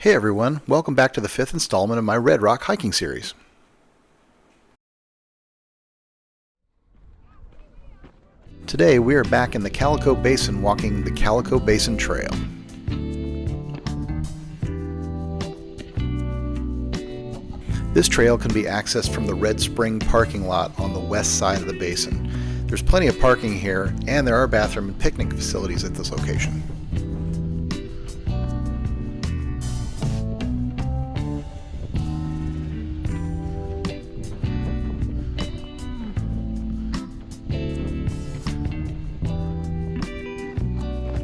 Hey everyone, welcome back to the fifth installment of my Red Rock hiking series. Today we are back in the Calico Basin walking the Calico Basin Trail. This trail can be accessed from the Red Spring parking lot on the west side of the basin. There's plenty of parking here, and there are bathroom and picnic facilities at this location.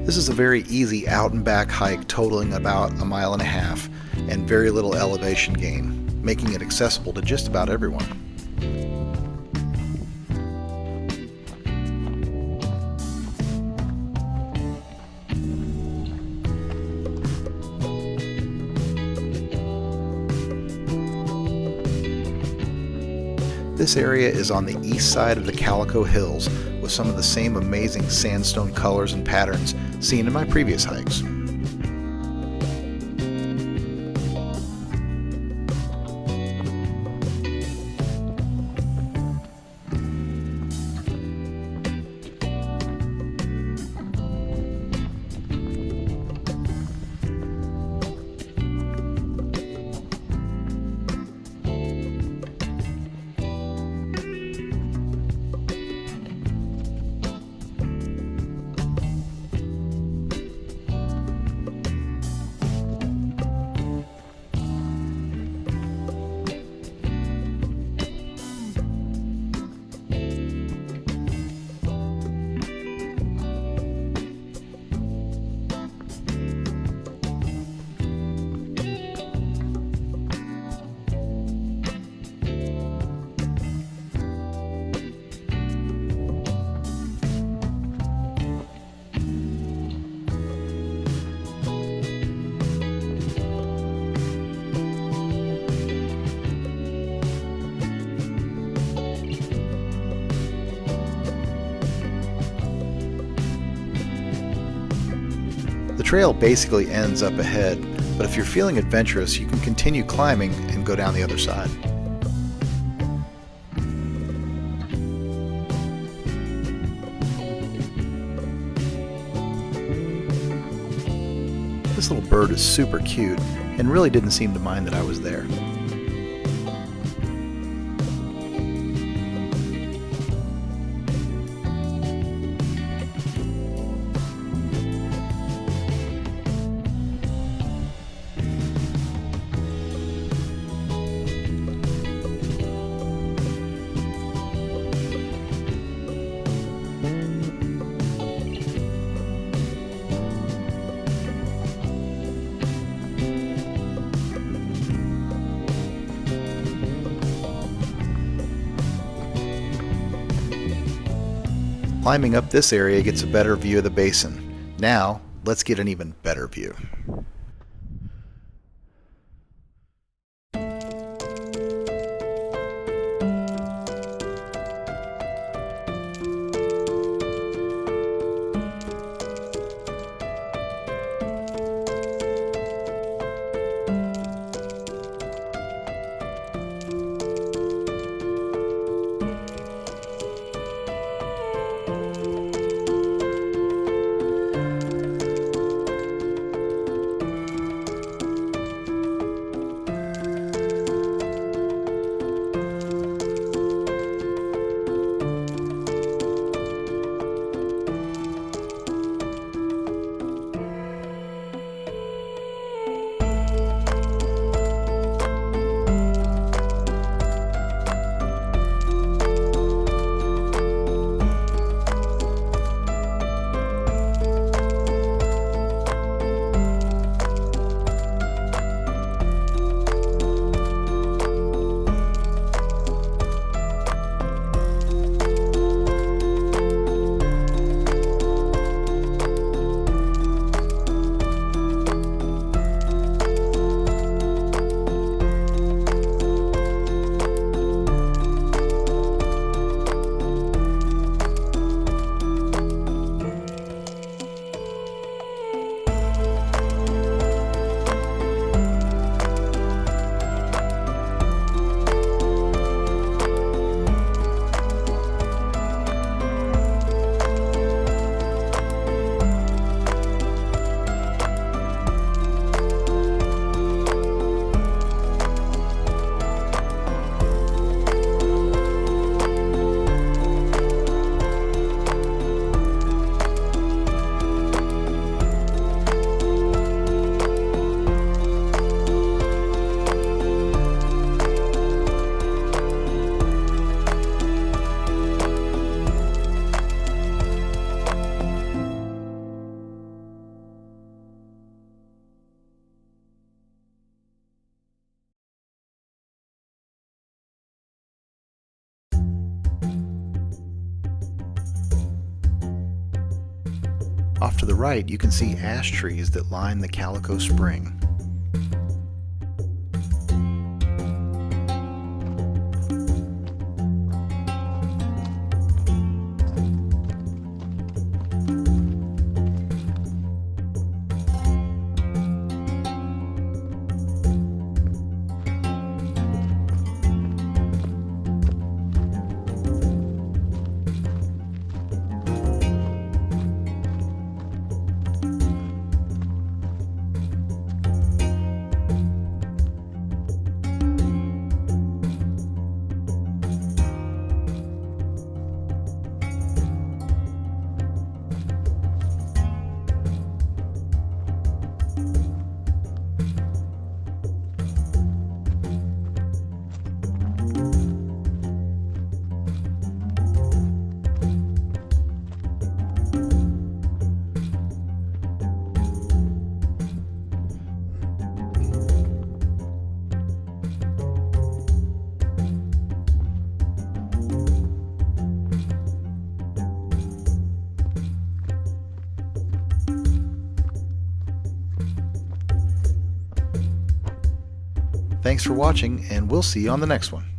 This is a very easy out and back hike totaling about 1.5 miles and very little elevation gain, making it accessible to just about everyone. This area is on the east side of the Calico Hills with some of the same amazing sandstone colors and patterns seen in my previous hikes. The trail basically ends up ahead, but if you're feeling adventurous, you can continue climbing and go down the other side. This little bird is super cute and really didn't seem to mind that I was there. Climbing up this area gets a better view of the basin. Now, let's get an even better view. Off to the right, you can see ash trees that line the Calico Spring. Thanks for watching, and we'll see you on the next one.